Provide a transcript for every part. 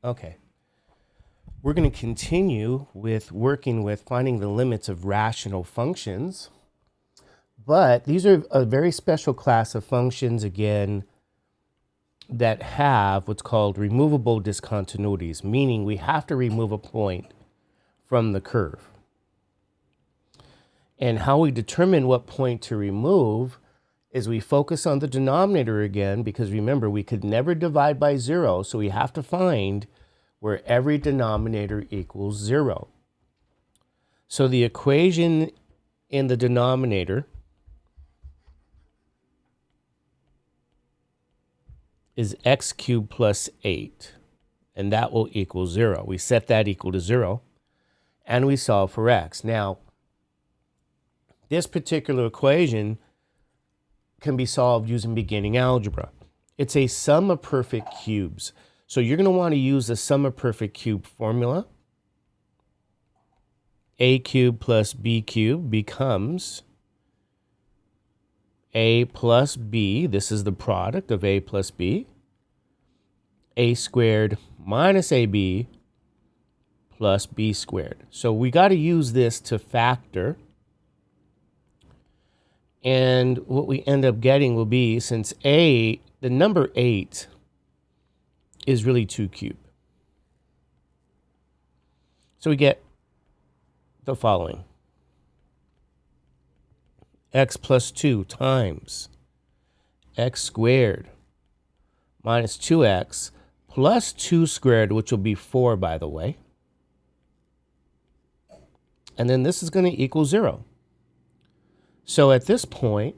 Okay. We're going to continue with working with finding the limits of rational functions. But these are a very special class of functions, again, that have what's called removable discontinuities, meaning we have to remove a point from the curve. And how we determine what point to remove is we focus on the denominator again, because remember, we could never divide by 0, so we have to find where every denominator equals 0. So the equation in the denominator is x cubed plus 8, and that will equal 0. We set that equal to 0, and we solve for x. Now, this particular equation can be solved using beginning algebra. It's a sum of perfect cubes. So you're going to want to use the sum of perfect cube formula. A cubed plus b cubed becomes a plus b. This is the product of a plus b. A squared minus ab plus b squared. So we got to use this to factor. And what we end up getting will be, since the number 8 is really 2 cubed. So we get the following. X plus 2 times x squared minus 2x plus 2 squared, which will be 4, by the way. And then this is going to equal 0. So at this point,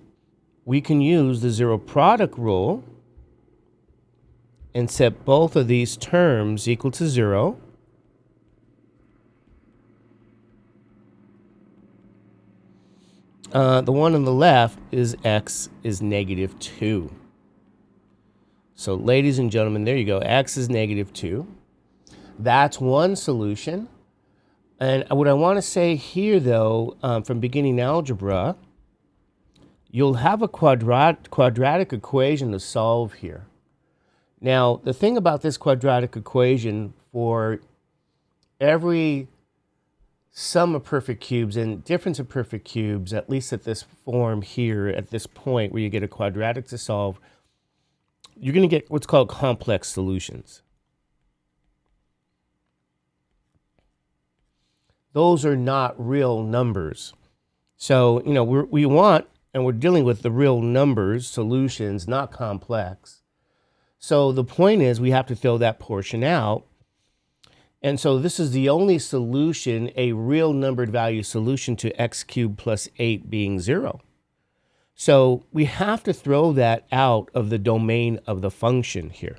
we can use the zero product rule and set both of these terms equal to 0. The one on the left is x is negative 2. So ladies and gentlemen, there you go. X is negative 2. That's one solution. And what I want to say here, though, from beginning algebra, you'll have a quadratic equation to solve here. Now, the thing about this quadratic equation, for every sum of perfect cubes and difference of perfect cubes, at least at this form here, at this point where you get a quadratic to solve, you're going to get what's called complex solutions. Those are not real numbers. So, we want, and we're dealing with the real numbers, solutions, not complex. So the point is we have to throw that portion out. And so this is the only solution, a real numbered value solution to x cubed plus 8 being 0. So we have to throw that out of the domain of the function here.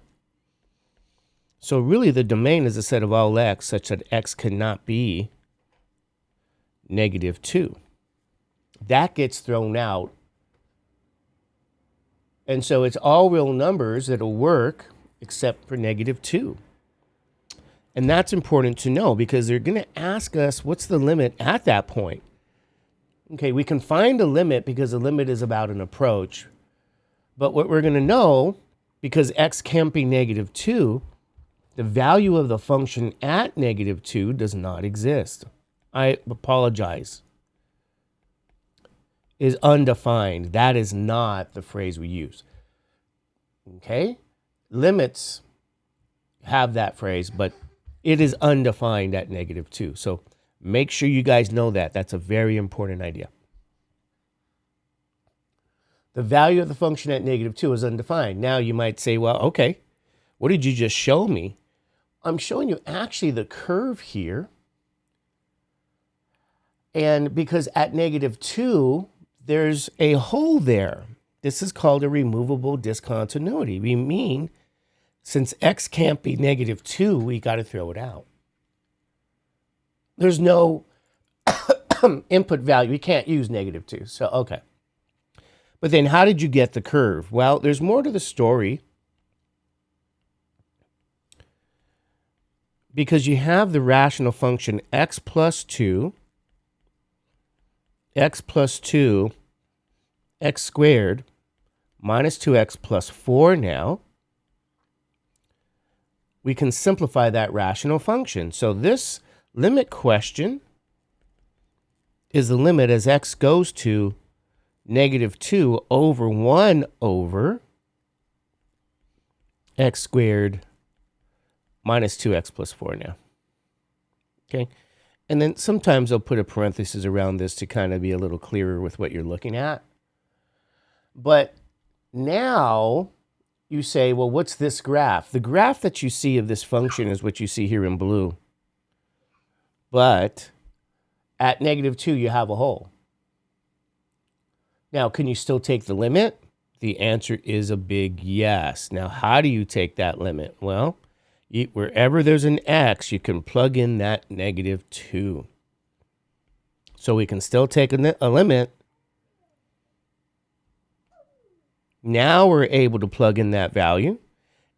So really the domain is a set of all x such that x cannot be negative 2. That gets thrown out. And so it's all real numbers that'll work except for negative 2. And that's important to know because they're going to ask us what's the limit at that point. Okay, we can find a limit because the limit is about an approach. But what we're going to know, because x can't be negative 2, the value of the function at negative 2 does not exist. I apologize. Is undefined. That is not the phrase we use. Okay? Limits have that phrase, but it is undefined at negative 2. So make sure you guys know that. That's a very important idea. The value of the function at negative 2 is undefined. Now you might say, well, okay, what did you just show me? I'm showing you actually the curve here. And because at negative 2, there's a hole there. This is called a removable discontinuity. We mean, since x can't be negative 2, we got to throw it out. There's no input value. We can't use negative 2. So, okay. But then how did you get the curve? Well, there's more to the story. Because you have the rational function x plus 2, x squared minus 2x plus 4 now. we can simplify that rational function. So this limit question is the limit as x goes to -2 over 1 over x squared minus 2x plus 4 now. Okay. And then sometimes I'll put a parenthesis around this to kind of be a little clearer with what you're looking at. But now you say, well, what's this graph? The graph that you see of this function is what you see here in blue. But at -2, you have a hole. Now, can you still take the limit? The answer is a big yes. Now, how do you take that limit? Well, wherever there's an x, you can plug in that -2. So we can still take a limit. Now we're able to plug in that value,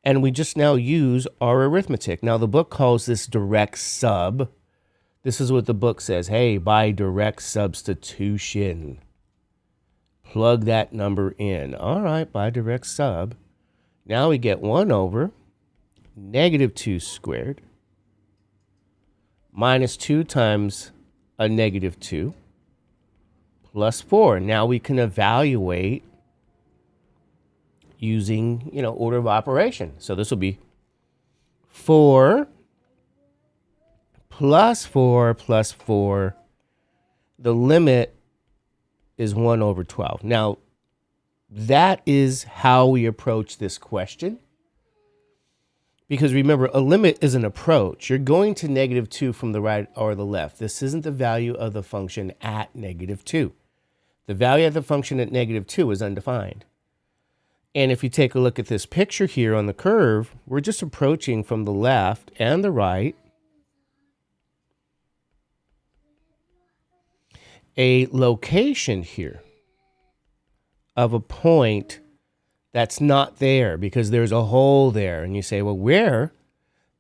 and we just now use our arithmetic. Now, the book calls this direct sub. This is what the book says. Hey, by direct substitution, plug that number in. All right, by direct sub. Now we get 1 over -2 squared minus 2 times a -2 plus 4. Now we can evaluate using, order of operation. So this will be 4 plus 4 plus 4. The limit is 1 over 12. Now, that is how we approach this question. Because remember, a limit is an approach. You're going to -2 from the right or the left. This isn't the value of the function at -2. The value of the function at -2 is undefined. And if you take a look at this picture here on the curve, we're just approaching from the left and the right a location here of a point that's not there because there's a hole there. And you say, well, where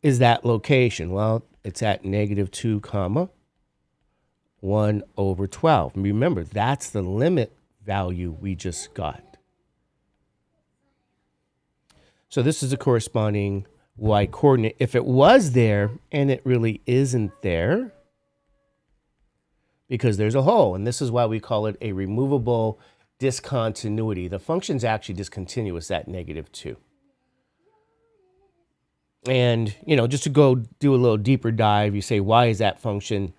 is that location? Well, it's at -2 comma 1 over 12. And remember, that's the limit value we just got. So this is a corresponding y coordinate. If it was there, and it really isn't there, because there's a hole, and this is why we call it a removable discontinuity. The function's actually discontinuous at -2. And, just to go do a little deeper dive, you say, why is that function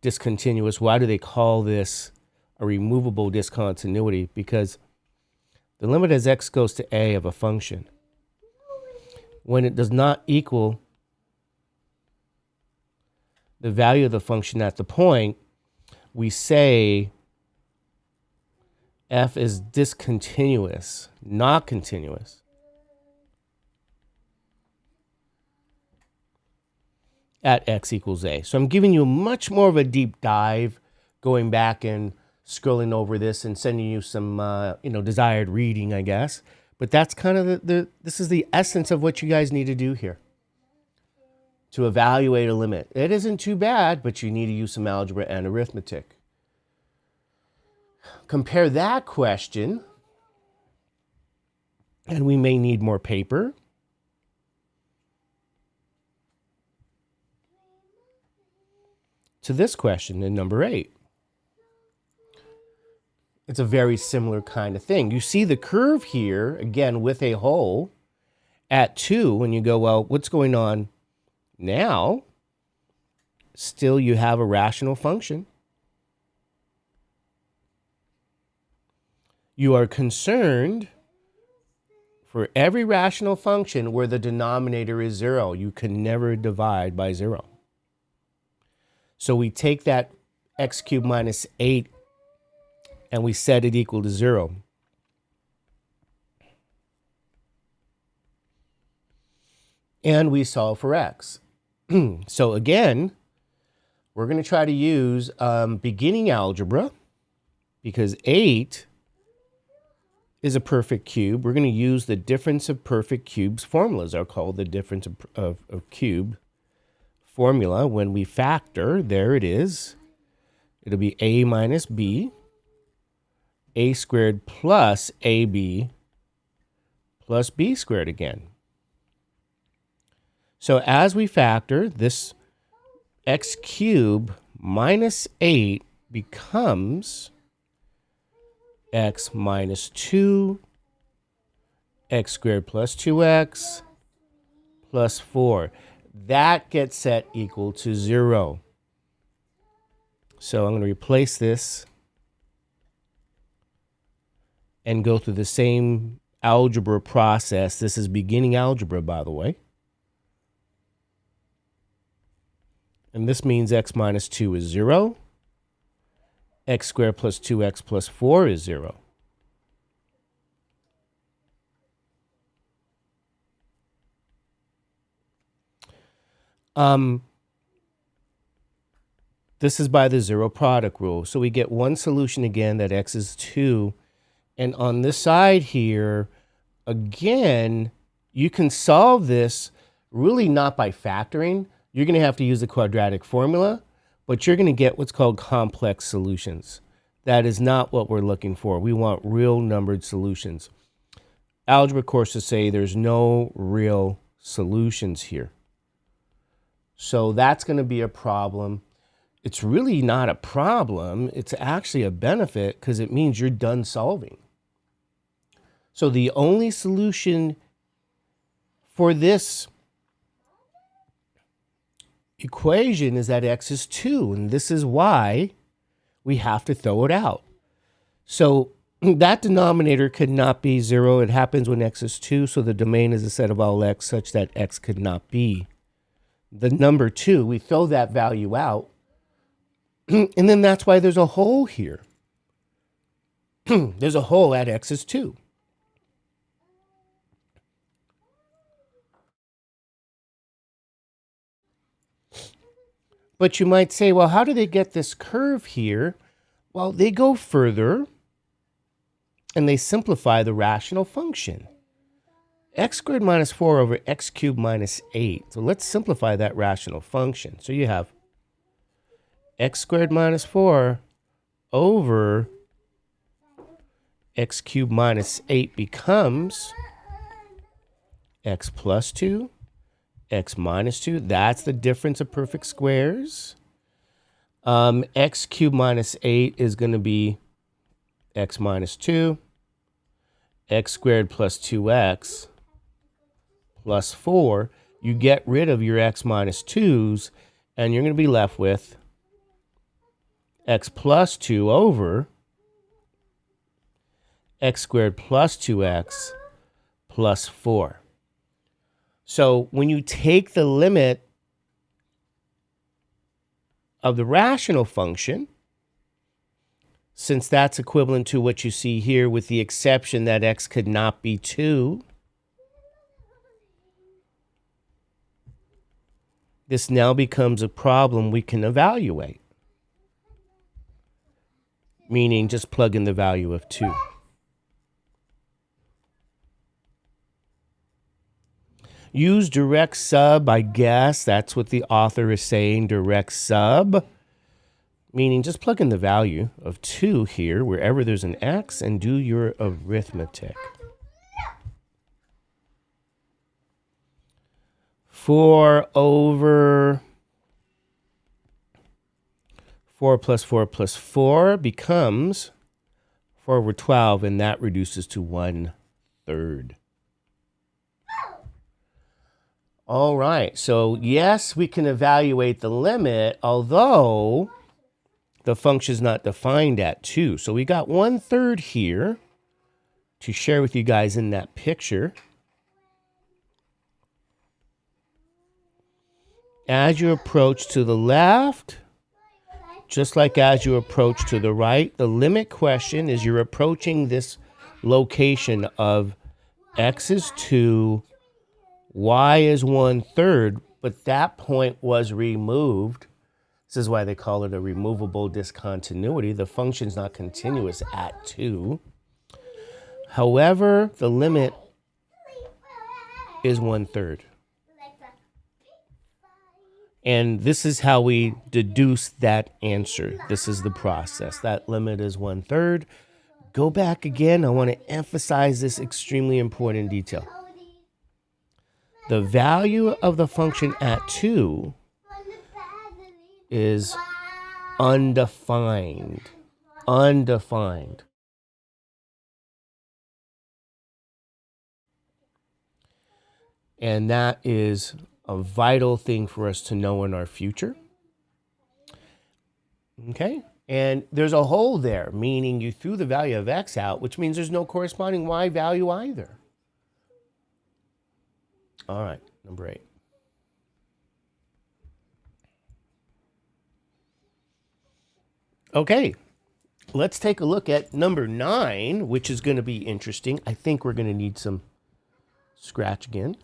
discontinuous? Why do they call this a removable discontinuity? Because the limit as x goes to a of a function, when it does not equal the value of the function at the point, we say f is discontinuous, not continuous, at x equals a. So I'm giving you much more of a deep dive, going back and scrolling over this and sending you some, desired reading, I guess. But that's kind of this is the essence of what you guys need to do here to evaluate a limit. It isn't too bad, but you need to use some algebra and arithmetic. Compare that question, and we may need more paper, to this question in number 8. It's a very similar kind of thing. You see the curve here, again, with a hole at 2, and you go, well, what's going on now? Still, you have a rational function. You are concerned for every rational function where the denominator is 0. You can never divide by 0. So we take that x cubed minus 8 and we set it equal to 0. And we solve for x. So again, we're going to try to use beginning algebra, because 8 is a perfect cube. We're going to use the difference of perfect cubes formulas, are called the difference of cube formula. When we factor, there it is. It'll be a minus b, a squared plus ab plus b squared again. So as we factor, this x cubed minus 8 becomes x minus 2, x squared plus 2x plus 4. That gets set equal to 0. So I'm going to replace this and go through the same algebra process. This is beginning algebra, by the way. And this means x minus 2 is 0. X squared plus 2x plus 4 is 0. This is by the zero product rule. So we get one solution again, that x is 2. And on this side here, again, you can solve this really not by factoring. You're going to have to use the quadratic formula, but you're going to get what's called complex solutions. That is not what we're looking for. We want real numbered solutions. Algebra courses say there's no real solutions here. So that's going to be a problem. It's really not a problem. It's actually a benefit because it means you're done solving. So the only solution for this equation is that x is 2, and this is why we have to throw it out. So that denominator could not be 0. It happens when x is 2, so the domain is a set of all x such that x could not be the number 2. We throw that value out, and then that's why there's a hole here. There's a hole at x is 2. But you might say, well, how do they get this curve here? Well, they go further and they simplify the rational function. X squared minus 4 over x cubed minus 8. So let's simplify that rational function. So you have x squared minus 4 over x cubed minus 8 becomes x plus 2, x minus 2. That's the difference of perfect squares. X cubed minus 8 is going to be x minus 2. X squared plus 2x plus 4. You get rid of your x minus 2's, and you're going to be left with x plus 2 over x squared plus 2x plus 4. So when you take the limit of the rational function, since that's equivalent to what you see here with the exception that x could not be 2, this now becomes a problem we can evaluate, meaning just plug in the value of 2. Use direct sub, I guess. That's what the author is saying, direct sub. Meaning just plug in the value of 2 here, wherever there's an x, and do your arithmetic. 4 over 4 plus 4 plus 4 becomes 4 over 12, and that reduces to 1/3. All right, so yes, we can evaluate the limit, although the function is not defined at 2. So we got 1/3 here to share with you guys in that picture. As you approach to the left, just like as you approach to the right, the limit question is you're approaching this location of x is 2, y is 1/3, but that point was removed. This is why they call it a removable discontinuity. The function's not continuous at 2. However, the limit is 1/3. And this is how we deduce that answer. This is the process. That limit is 1/3. Go back again. I want to emphasize this extremely important detail. the value of the function at 2 is undefined. Undefined. And that is a vital thing for us to know in our future. Okay? And there's a hole there, meaning you threw the value of x out, which means there's no corresponding y value either. All right, number 8. Okay, let's take a look at number 9, which is going to be interesting. I think we're going to need some scratch again.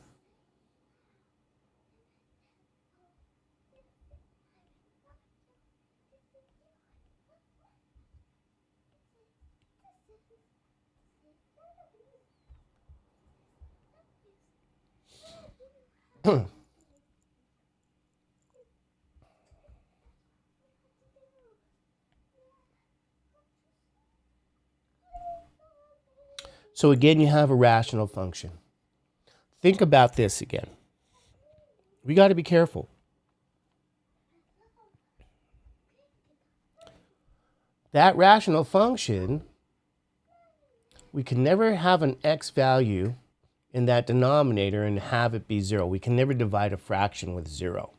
So again, you have a rational function. Think about this again. We got to be careful. That rational function, we can never have an x value in that denominator and have it be 0. We can never divide a fraction with 0.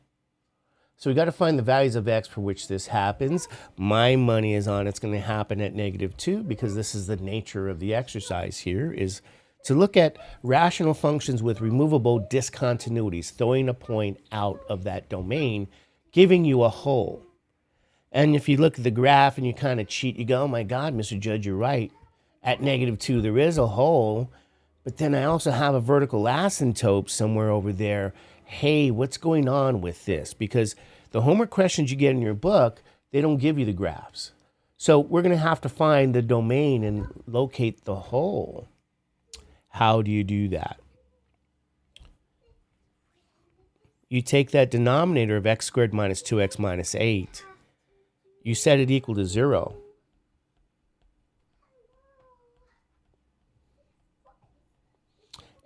So we got to find the values of x for which this happens. My money is on it's going to happen at -2 because this is the nature of the exercise here, is to look at rational functions with removable discontinuities, throwing a point out of that domain, giving you a hole. And if you look at the graph and you kind of cheat, you go, oh my God, Mr. Judge, you're right. At -2, there is a hole, but then I also have a vertical asymptote somewhere over there. Hey, what's going on with this? Because the homework questions you get in your book, they don't give you the graphs. So we're going to have to find the domain and locate the hole. How do you do that? You take that denominator of x squared minus 2x minus 8. You set it equal to 0.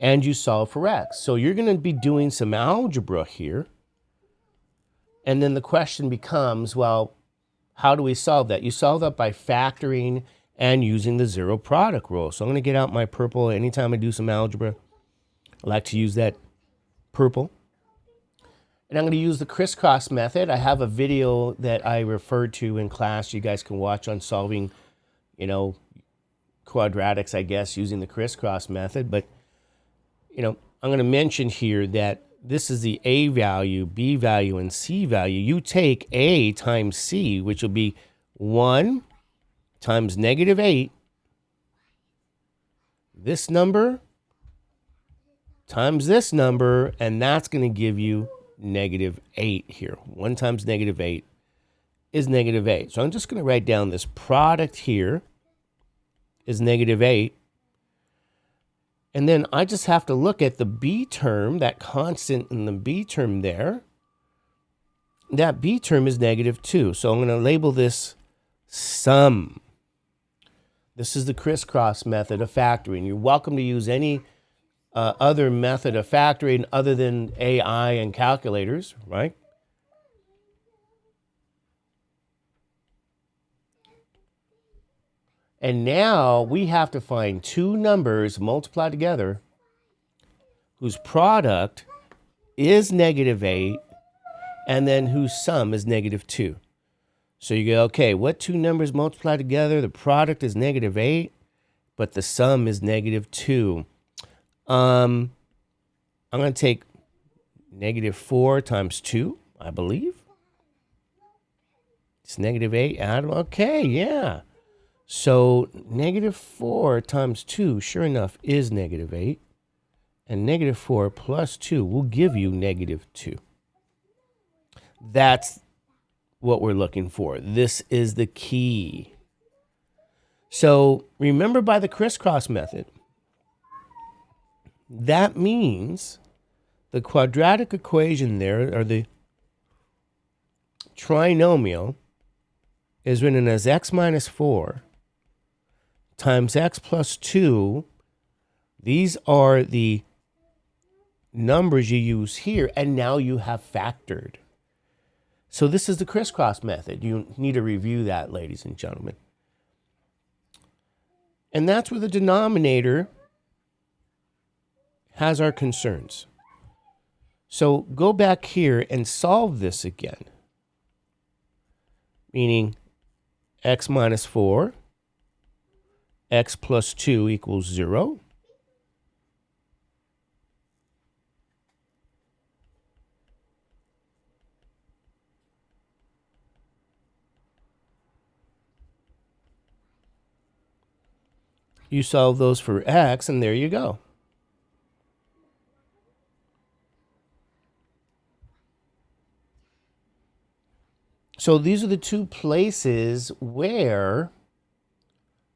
And you solve for x. So you're going to be doing some algebra here. And then the question becomes, well, how do we solve that? You solve that by factoring and using the zero product rule. So I'm going to get out my purple. Anytime I do some algebra, I like to use that purple. And I'm going to use the crisscross method. I have a video that I referred to in class you guys can watch on solving, quadratics, I guess, using the crisscross method. But I'm going to mention here that this is the A value, B value, and C value. You take A times C, which will be 1 times -8. This number times this number, and that's going to give you -8 here. 1 times -8 is -8. So I'm just going to write down this product here is -8. And then I just have to look at the B term, that constant in the B term there. That B term is -2. So I'm going to label this sum. This is the crisscross method of factoring. You're welcome to use any other method of factoring other than AI and calculators, right? And now we have to find two numbers multiplied together whose product is -8 and then whose sum is -2. So you go, okay, what two numbers multiply together? The product is -8, but the sum is -2. I'm going to take -4 times 2, I believe. It's -8. Okay, yeah. So -4 times 2, sure enough, is -8. And -4 plus 2 will give you -2. That's what we're looking for. This is the key. So remember, by the crisscross method, that means the quadratic equation there, or the trinomial, is written as x minus 4 times x plus 2. These are the numbers you use here, and now you have factored. So this is the crisscross method. You need to review that, ladies and gentlemen. And that's where the denominator has our concerns. So go back here and solve this again. Meaning x minus 4, x plus 2 equals 0. You solve those for x, and there you go. So these are the two places where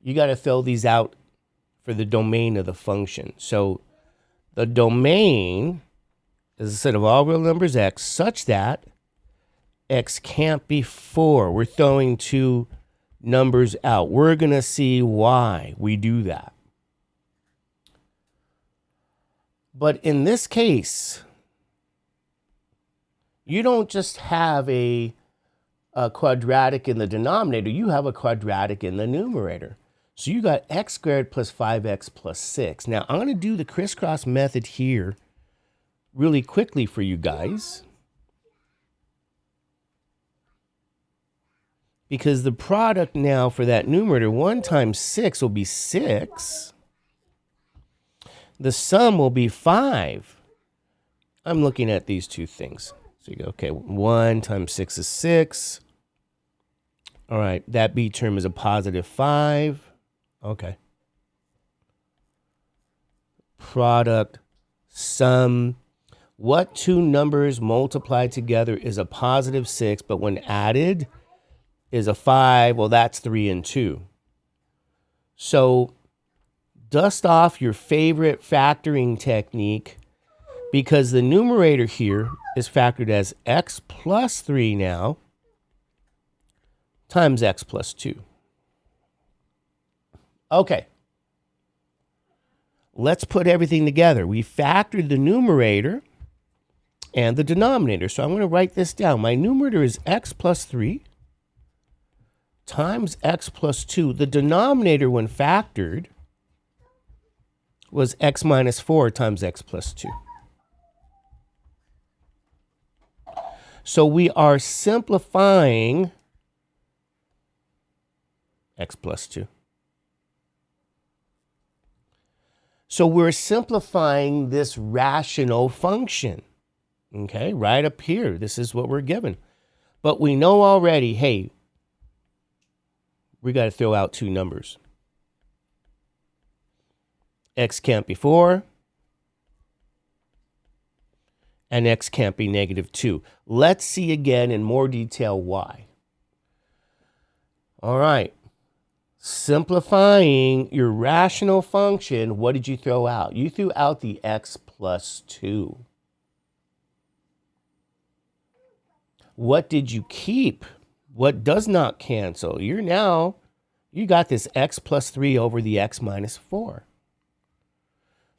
you got to fill these out for the domain of the function. So the domain is a set of all real numbers x such that x can't be 4. We're throwing two numbers out. We're going to see why we do that. But in this case, you don't just have a quadratic in the denominator, you have a quadratic in the numerator. So you got x squared plus 5x plus 6. Now I'm going to do the crisscross method here really quickly for you guys, because the product now for that numerator, 1 times 6 will be 6. The sum will be 5. I'm looking at these two things. So you go, okay, 1 times 6 is 6. All right, that b term is a positive 5. Okay. Product, sum. What two numbers multiplied together is a positive 6, but when added is a 5? Well, that's 3 and 2. So dust off your favorite factoring technique, because the numerator here is factored as x plus 3 now times x plus 2. Okay. Let's put everything together. We factored the numerator and the denominator. So I'm going to write this down. My numerator is x plus 3 times x plus 2. The denominator, when factored, was x minus 4 times x plus 2. So we are simplifying x plus 2. So we're simplifying this rational function. Okay, right up here, this is what we're given. But we know already, hey, we got to throw out two numbers. X can't be 4, and x can't be negative 2. Let's see again in more detail why. All right. Simplifying your rational function, what did you throw out? You threw out the x plus 2. What did you keep? What does not cancel? You got this x plus 3 over the x minus 4.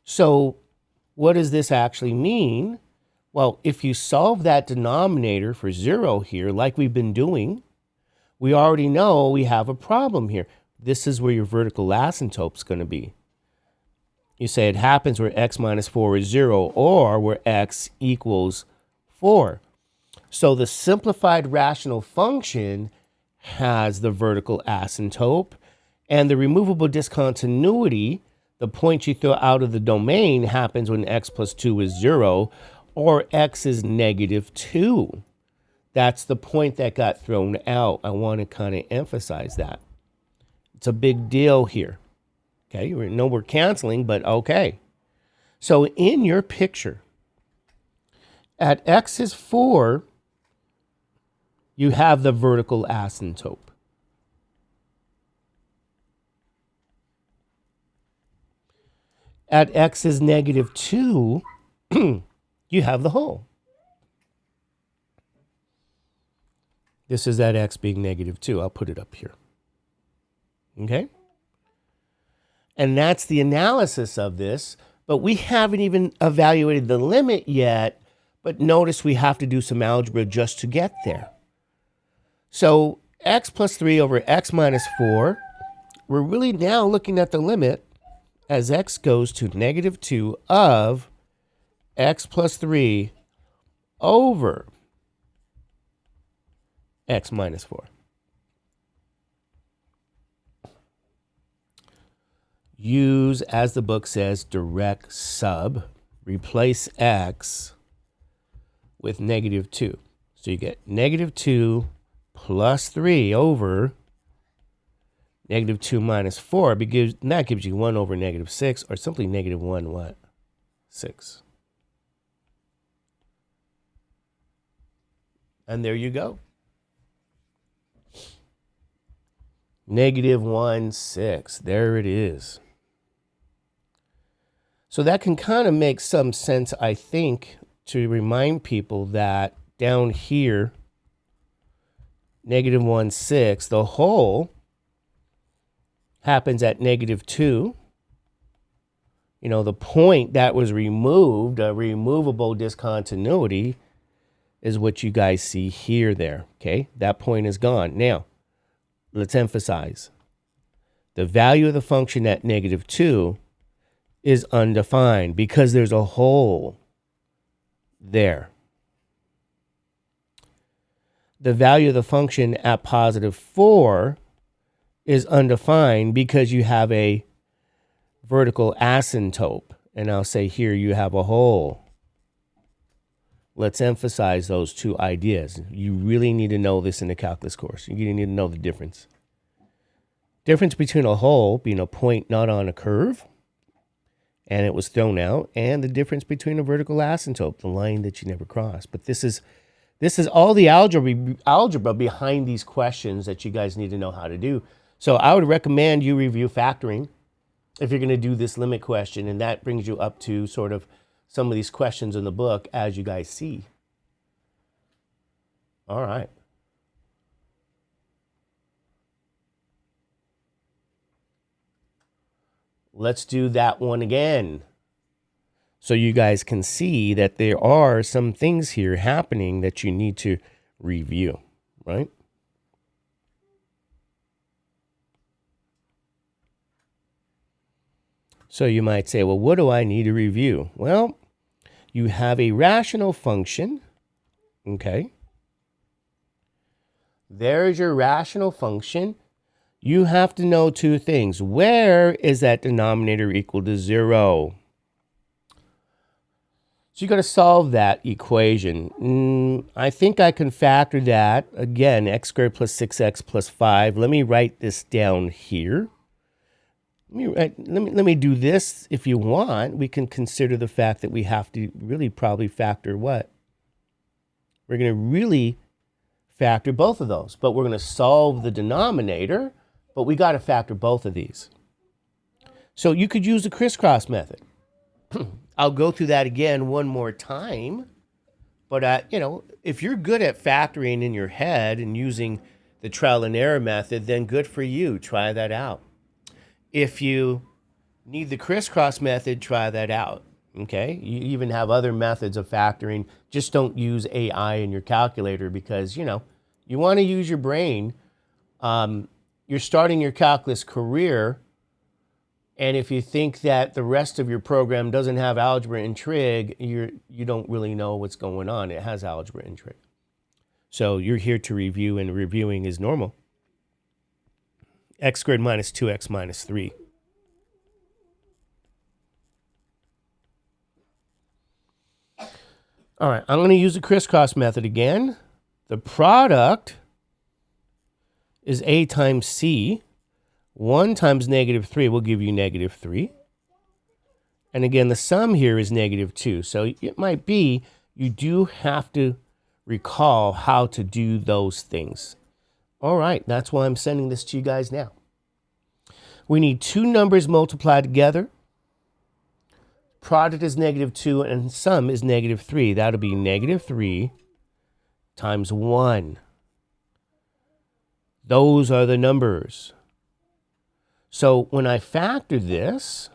So what does this actually mean? Well, if you solve that denominator for 0 here, like we've been doing, we already know we have a problem here. This is where your vertical asymptote is going to be. You say it happens where x minus 4 is 0, or where x equals 4. So the simplified rational function has the vertical asymptote, and the removable discontinuity, the point you throw out of the domain, happens when x plus 2 is 0, or x is negative 2. That's the point that got thrown out. I want to kind of emphasize that. It's a big deal here. Okay, we know we're canceling, but okay. So in your picture, at x is 4, you have the vertical asymptote. At x is negative 2, you have the whole. This is at x being negative 2. I'll put it up here. Okay? And that's the analysis of this. But we haven't even evaluated the limit yet, but notice we have to do some algebra just to get there. So x plus 3 over x minus 4, we're really now looking at the limit as x goes to negative 2 of x plus 3 over x minus 4. Use, as the book says, direct sub. Replace x with negative 2. So you get negative 2 plus 3 over negative 2 minus 4. Because that gives you 1 over negative 6, or simply negative 1 what? 6. And there you go. Negative 1, 6. There it is. So that can kind of make some sense, I think, to remind people that down here, negative 1, 6, the whole happens at negative 2. You know, the point that was removed, a removable discontinuity, is what you guys see here there, okay? That point is gone. Now, let's emphasize. The value of the function at negative 2 is undefined because there's a hole there. The value of the function at positive 4 is undefined because you have a vertical asymptote. And I'll say here you have a hole. Let's emphasize those two ideas. You really need to know this in the calculus course. You need to know the difference. Difference between a hole being a point not on a curve and it was thrown out, and the difference between a vertical asymptote, the line that you never cross. But this is all the algebra behind these questions that you guys need to know how to do. So I would recommend you review factoring if you're going to do this limit question, and that brings you up to sort of some of these questions in the book as you guys see. All right. Let's do that one again so you guys can see that there are some things here happening that you need to review, right? So you might say, well, what do I need to review? Well, you have a rational function, okay? There's your rational function. You have to know two things. Where is that denominator equal to 0? So you got to solve that equation. I think I can factor that. Again, x squared plus 6x plus 5. Let me write this down here. Let me do this if you want. We can consider the fact that we have to really probably factor what? We're going to really factor both of those. But we're going to solve the denominator. But we got to factor both of these. So you could use the crisscross method. I'll go through that again one more time. But, you know, if you're good at factoring in your head and using the trial and error method, then good for you. Try that out. If you need the crisscross method, try that out. Okay? You even have other methods of factoring. Just don't use AI in your calculator because, you know, you want to use your brain. You're starting your calculus career, and if you think that the rest of your program doesn't have algebra and trig, you don't really know what's going on. It has algebra and trig. So you're here to review, and reviewing is normal. X squared minus 2x minus 3. All right, I'm going to use the crisscross method again. The product is a times c. 1 times negative 3 will give you negative 3. And again, the sum here is negative 2. So it might be you do have to recall how to do those things. All right, that's why I'm sending this to you guys now. We need two numbers multiplied together. Product is negative 2 and sum is negative 3. That'll be negative 3 times 1. Those are the numbers. So when I factor this,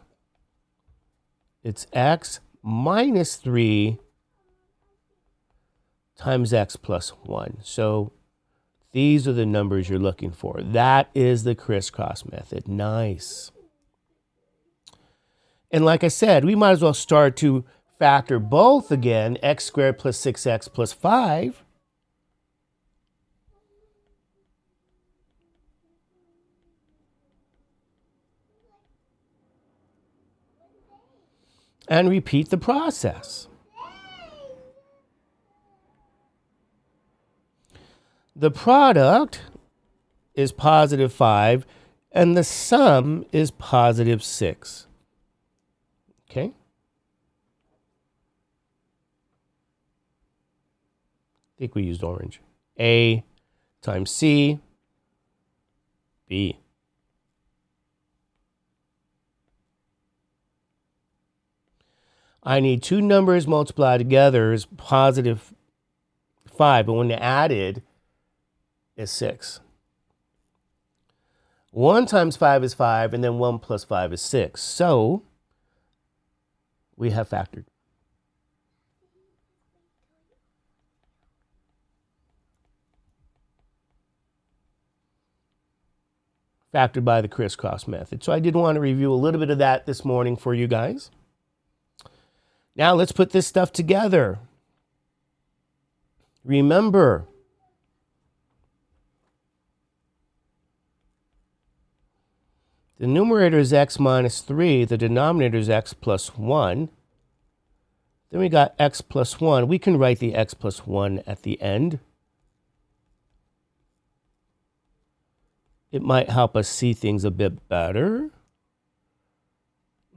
It's x minus 3 times x plus 1. So these are the numbers you're looking for. That is the crisscross method. Nice. And like I said, we might as well start to factor both again, x squared plus 6x plus 5. And repeat the process. The product is positive 5, and the sum is positive 6. Okay? I think we used orange. A times C, B. I need two numbers multiplied together is positive 5, but when they're added, is 6. 1 times 5 is 5, and then 1 plus 5 is 6. So we have factored. Factored by the crisscross method. So I did want to review a little bit of that this morning for you guys. Now let's put this stuff together. Remember, the numerator is x minus 3. The denominator is x plus 1. Then we got x plus 1. We can write the x plus 1 at the end. It might help us see things a bit better.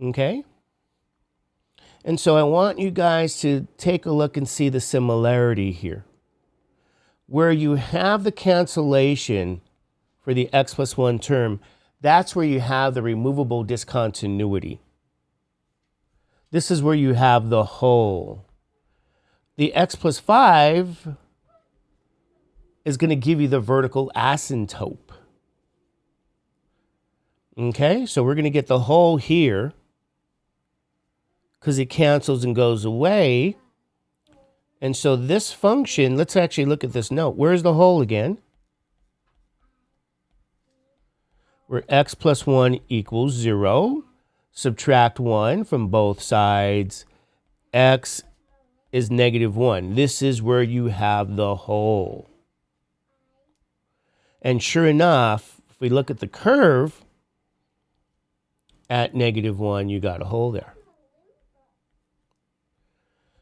Okay? And so I want you guys to take a look and see the similarity here. Where you have the cancellation for the x plus 1 term, that's where you have the removable discontinuity. This is where you have the whole. The x plus 5 is going to give you the vertical asymptote. Okay, so we're going to get the whole here because it cancels and goes away. And so this function, let's actually look at this note. Where's the whole again? Where x plus 1 equals 0. Subtract 1 from both sides. X is negative 1. This is where you have the whole. And sure enough, if we look at the curve, at negative 1, you got a hole there.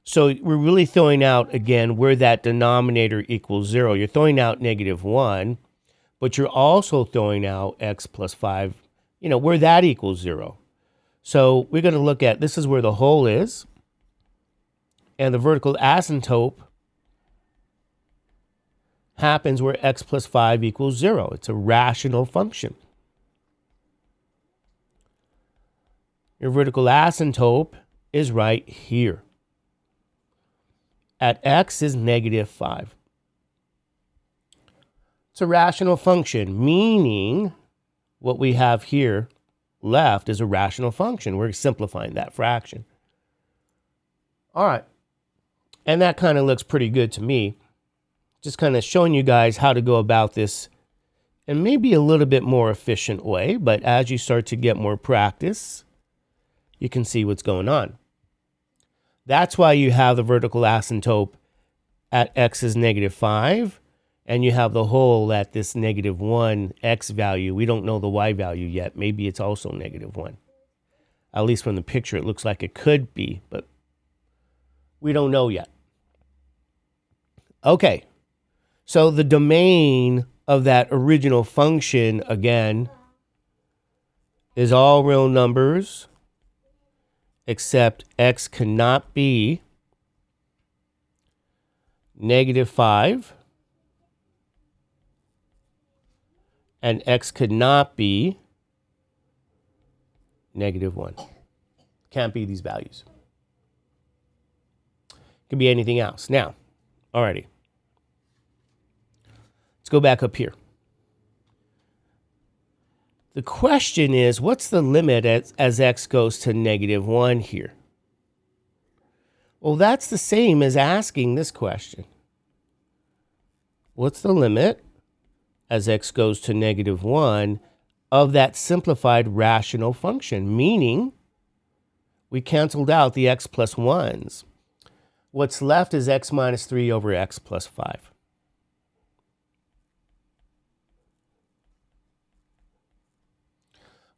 So we're really throwing out, again, where that denominator equals 0. You're throwing out negative 1, but you're also throwing out x plus 5, where that equals 0. So we're going to look at, this is where the hole is, and the vertical asymptote happens where x plus 5 equals 0. It's a rational function. Your vertical asymptote is right here. At x is negative 5. It's a rational function, meaning what we have here left is a rational function. We're simplifying that fraction. All right. And that kind of looks pretty good to me. Just kind of showing you guys how to go about this in maybe a little bit more efficient way. But as you start to get more practice, you can see what's going on. That's why you have the vertical asymptote at x is negative 5, and you have the whole at this negative 1 x value. We don't know the y value yet. Maybe it's also negative 1. At least from the picture, it looks like it could be, but we don't know yet. Okay, so the domain of that original function, again, is all real numbers, except x cannot be negative 5, and x could not be negative 1. Can't be these values. It can be anything else. Now, alrighty. Let's go back up here. The question is, what's the limit as x goes to negative 1 here? Well, that's the same as asking this question. What's the limit as x goes to -1 of that simplified rational function? Meaning, we canceled out the x plus 1s. What's left is x minus 3 over x plus 5.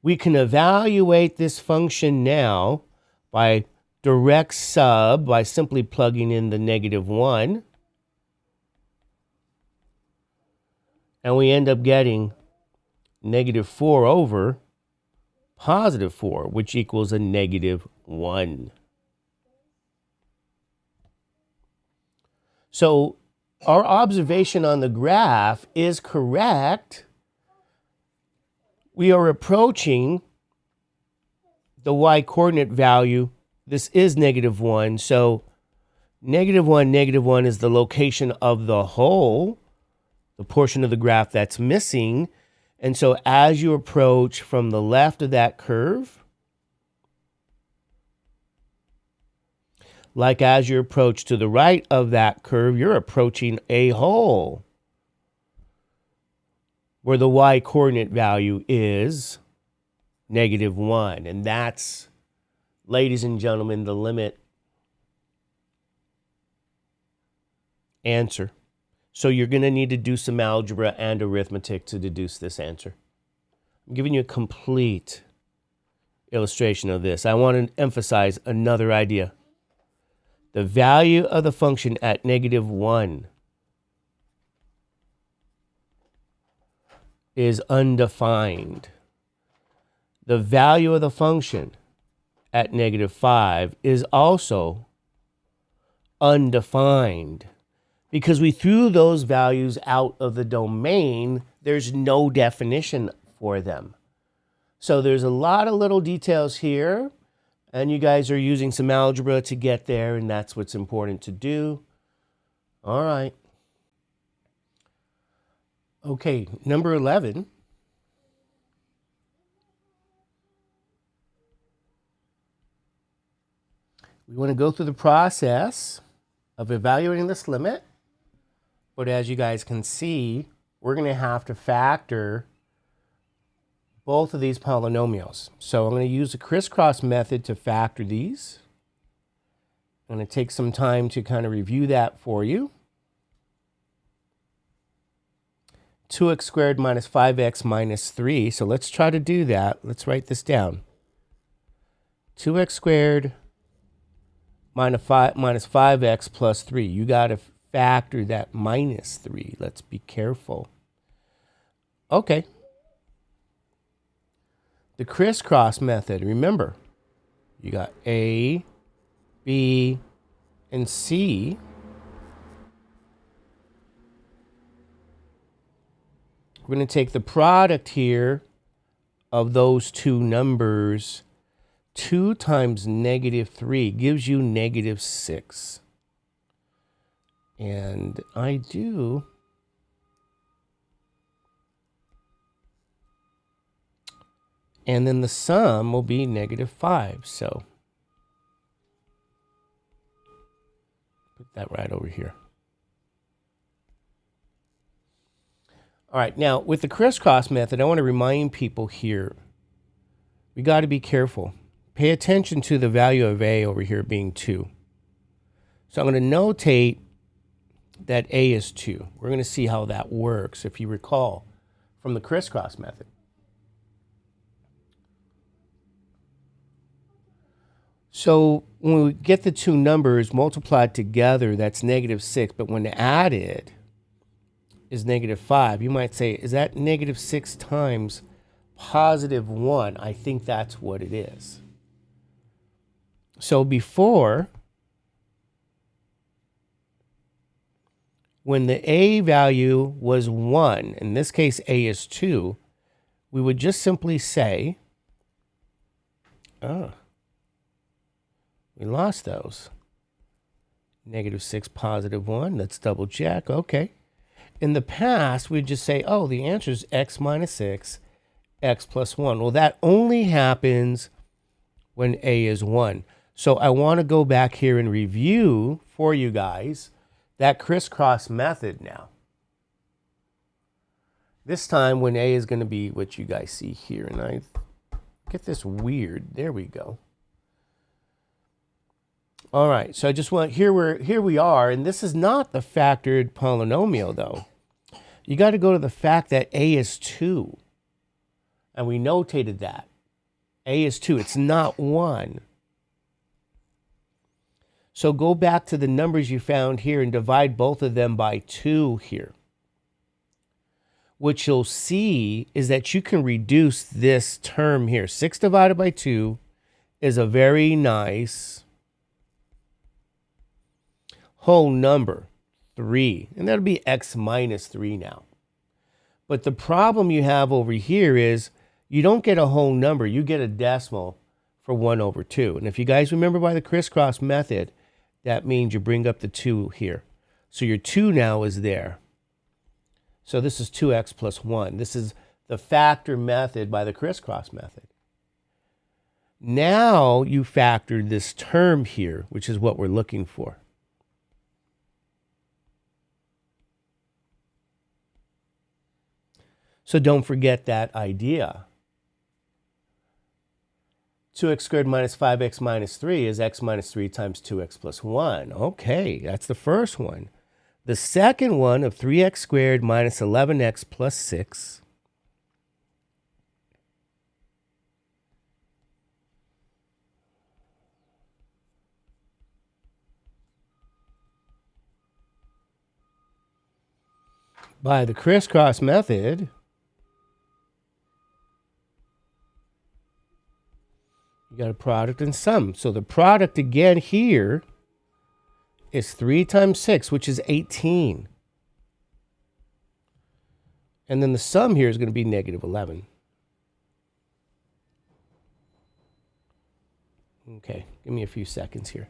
We can evaluate this function now by direct sub, by simply plugging in the -1. And we end up getting -4 over +4, which equals a -1. So our observation on the graph is correct. We are approaching the y-coordinate value. This is -1, so -1, -1 is the location of the hole, the portion of the graph that's missing. And so as you approach from the left of that curve, like as you approach to the right of that curve, you're approaching a hole where the y-coordinate value is -1. And that's, ladies and gentlemen, the limit answer. So you're going to need to do some algebra and arithmetic to deduce this answer. I'm giving you a complete illustration of this. I want to emphasize another idea. The value of the function at -1 is undefined. The value of the function at -5 is also undefined. Because we threw those values out of the domain, there's no definition for them. So there's a lot of little details here, and you guys are using some algebra to get there, and that's what's important to do. All right. Okay, number 11. We want to go through the process of evaluating this limit. But as you guys can see, we're going to have to factor both of these polynomials. So I'm going to use the crisscross method to factor these. I'm going to take some time to kind of review that for you. 2x squared minus 5x minus 3. So let's try to do that. Let's write this down. 2x squared minus 5x plus 3. You got to factor that minus 3. Let's be careful. Okay. The crisscross method, remember, you got A, B, and C. We're going to take the product here of those two numbers. 2 times -3 gives you -6. And I do and then the sum will be -5. So put that right over here. All right, now with the crisscross method, I want to remind people here, we got to be careful. Pay attention to the value of A over here being 2. So I'm going to notate that A is 2. We're going to see how that works, if you recall, from the crisscross method. So when we get the two numbers multiplied together, that's -6, but when added is -5. You might say, is that -6 times +1? I think that's what it is. So before, when the A value was 1, in this case A is 2, we would just simply say, we lost those. -6, +1. Let's double check. Okay. In the past, we'd just say, oh, the answer is x minus 6, x plus 1. Well, that only happens when A is 1. So I want to go back here and review for you guys that crisscross method now. This time when A is going to be what you guys see here. And I get this weird. There we go. All right, so I just want, here we are, and this is not the factored polynomial, though. You got to go to the fact that A is 2. And we notated that. A is 2. It's not 1. So go back to the numbers you found here and divide both of them by 2 here. What you'll see is that you can reduce this term here. 6 divided by 2 is a very nice whole number, 3. And that'll be x minus 3 now. But the problem you have over here is you don't get a whole number. You get a decimal for 1 over 2. And if you guys remember by the crisscross method, that means you bring up the 2 here. So your 2 now is there. So this is 2x plus 1. This is the factor method by the crisscross method. Now you factored this term here, which is what we're looking for. So don't forget that idea. 2x squared minus 5x minus 3 is x minus 3 times 2x plus 1. Okay, that's the first one. The second one of 3x squared minus 11x plus 6 by the crisscross method, you got a product and sum. So the product again here is 3 times 6, which is 18. And then the sum here is going to be negative 11. Okay, give me a few seconds here.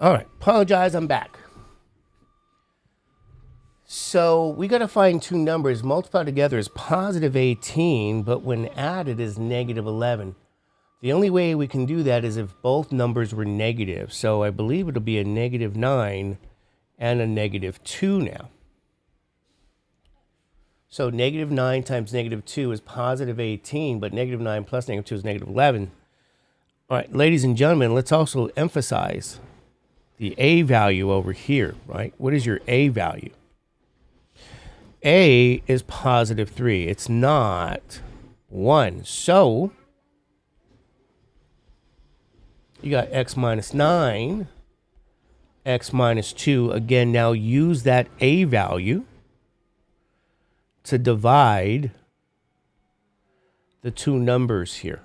All right, apologize, I'm back. So we got to find two numbers. Multiplied together is positive 18, but when added is negative 11. The only way we can do that is if both numbers were negative. So I believe it'll be a negative 9 and a negative 2 now. So negative 9 times negative 2 is positive 18, but negative 9 plus negative 2 is negative 11. All right, ladies and gentlemen, let's also emphasize the A value over here, right? What is your A value? A is positive 3. It's not 1. So you got x minus 9, x minus 2. Again, now use that A value to divide the two numbers here.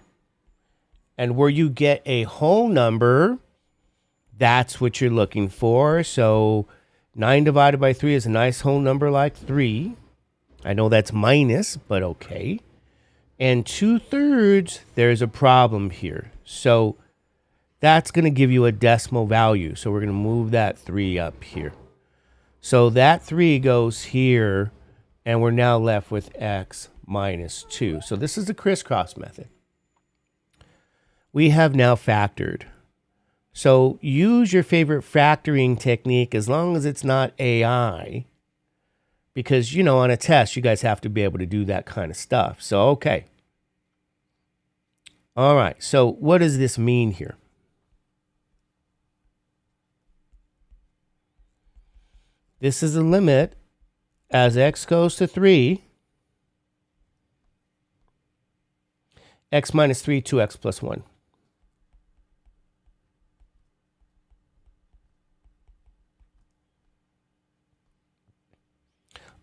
And where you get a whole number, that's what you're looking for. So 9 divided by 3 is a nice whole number like 3. I know that's minus, but okay. And 2/3, there's a problem here. So that's going to give you a decimal value. So we're going to move that 3 up here. So that 3 goes here, and we're now left with x minus 2. So this is the crisscross method. We have now factored. So use your favorite factoring technique as long as it's not AI, because, you know, on a test, you guys have to be able to do that kind of stuff. So, okay. All right. So what does this mean here? This is the limit as x goes to 3, x minus 3, 2x plus 1.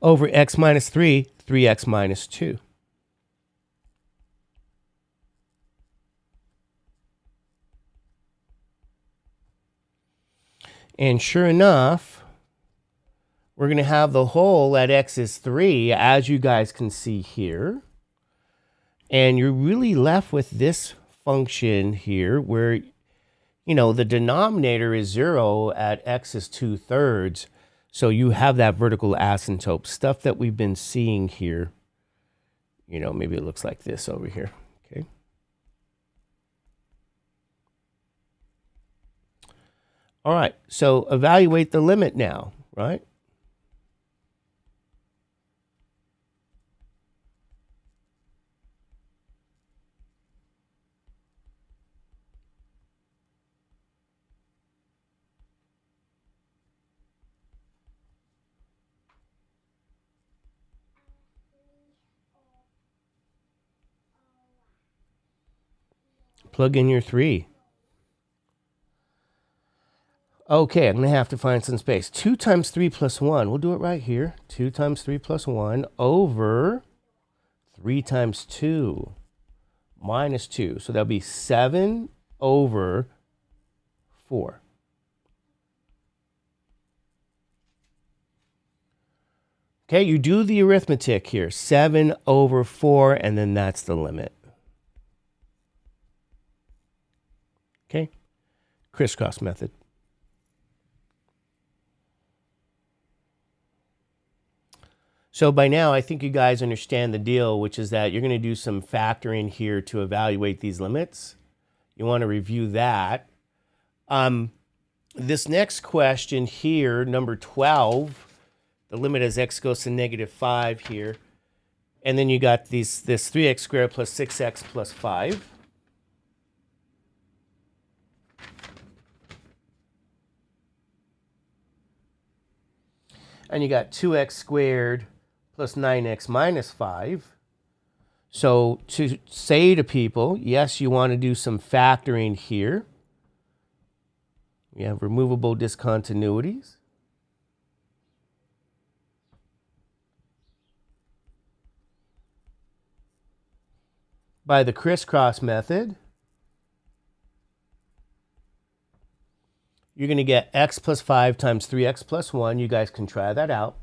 over x minus 3, 3x minus 2. And sure enough, we're going to have the whole at x is 3, as you guys can see here. And you're really left with this function here where, you know, the denominator is 0 at x is 2/3. So you have that vertical asymptote, stuff that we've been seeing here. You know, maybe it looks like this over here. Okay. All right, so evaluate the limit now, right? Plug in your 3. Okay, I'm going to have to find some space. 2 times 3 plus 1. We'll do it right here. 2 times 3 plus 1 over 3 times 2 minus 2. So that'll be 7 over 4. Okay, you do the arithmetic here. 7 over 4, and then that's the limit. Okay, crisscross method. So by now, I think you guys understand the deal, which is that you're going to do some factoring here to evaluate these limits. You want to review that. This next question here, number 12, the limit as x goes to -5 here. And then you got this 3x squared plus 6x plus 5. And you got 2x squared plus 9x minus 5. So to say to people, yes, you want to do some factoring here. We have removable discontinuities. By the crisscross method, you're going to get x plus 5 times 3x plus 1. You guys can try that out.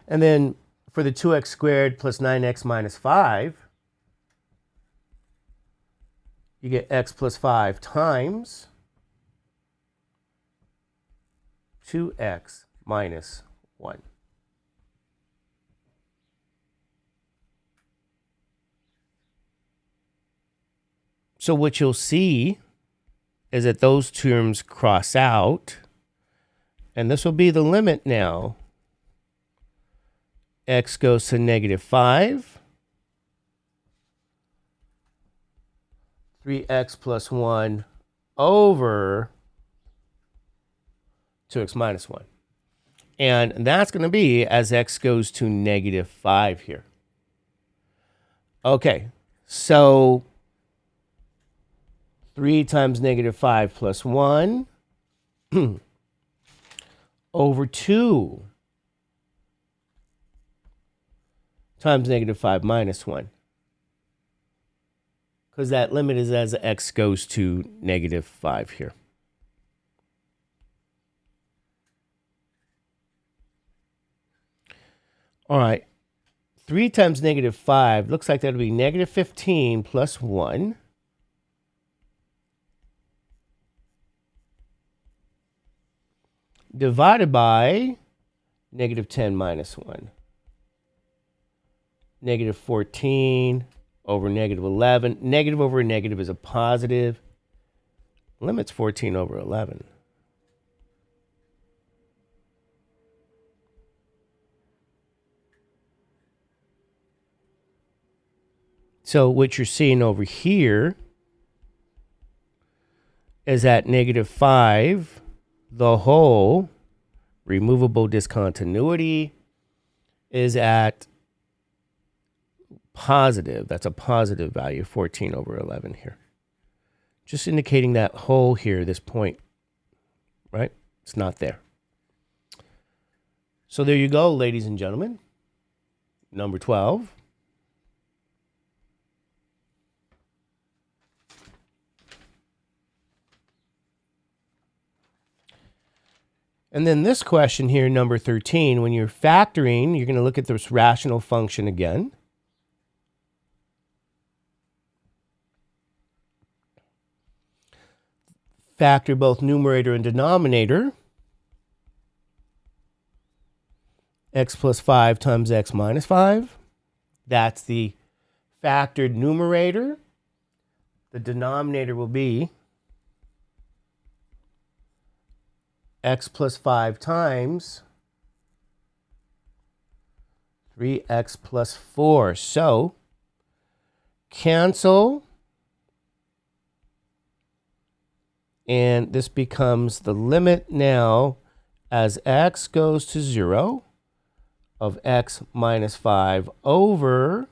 And then for the 2x squared plus 9x minus 5, you get x plus 5 times 2x minus 1. So what you'll see is that those terms cross out, and this will be the limit now. X goes to -5. 3x plus 1 over 2x minus 1. And that's going to be as x goes to -5 here. Okay, so 3 times -5 plus 1 over 2 times -5 minus 1. Because that limit is as x goes to -5 here. All right, 3 times -5 looks like that'll be -15 plus 1. Divided by -10 minus 1. -14 over -11. Negative over negative is a positive. Limit's 14 over 11. So what you're seeing over here is at -5, the whole removable discontinuity is at positive. That's a positive value, 14 over 11 here. Just indicating that whole here, this point, right? It's not there. So there you go, ladies and gentlemen. Number 12. And then this question here, number 13, when you're factoring, you're going to look at this rational function again. Factor both numerator and denominator. X plus 5 times x minus 5. That's the factored numerator. The denominator will be x plus 5 times 3x plus 4. So, cancel. And this becomes the limit now as x goes to 0 of x minus 5 over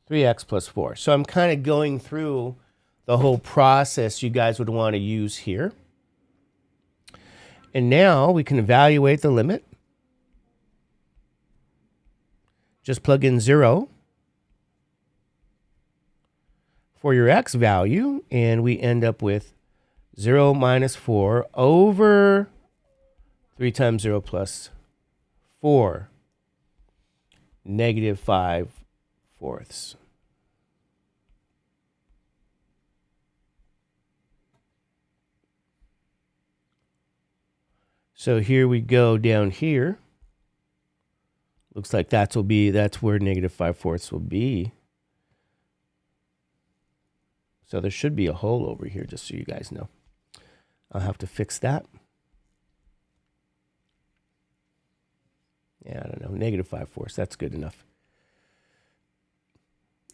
3x plus 4. So I'm kind of going through the whole process you guys would want to use here. And now we can evaluate the limit. Just plug in 0 for your x value, and we end up with 0 minus 4 over 3 times 0 plus 4, negative 5/4. So here we go down here. Looks like that's where negative 5/4 will be. So there should be a hole over here, just so you guys know. I'll have to fix that. Yeah, I don't know, negative 5/4. That's good enough.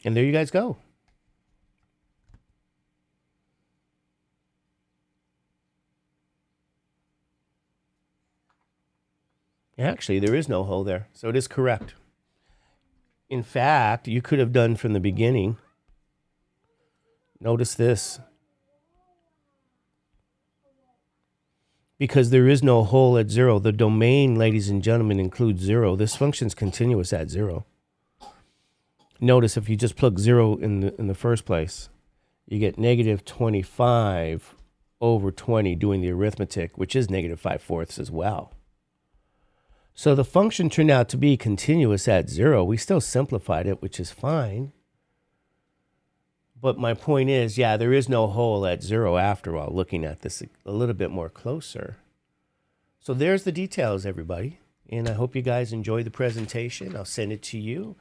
And there you guys go. Actually, there is no hole there, so it is correct. In fact, you could have done from the beginning. Notice this. Because there is no hole at 0, the domain, ladies and gentlemen, includes 0. This function's continuous at 0. Notice if you just plug 0 in the first place, you get negative 25 over 20 doing the arithmetic, which is negative 5/4 as well. So the function turned out to be continuous at 0. We still simplified it, which is fine. But my point is, yeah, there is no hole at 0 after all, looking at this a little bit more closer. So there's the details, everybody. And I hope you guys enjoyed the presentation. I'll send it to you.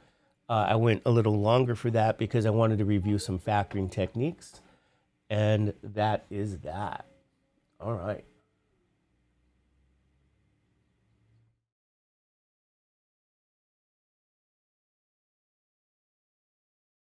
I went a little longer for that because I wanted to review some factoring techniques. And that is that. All right.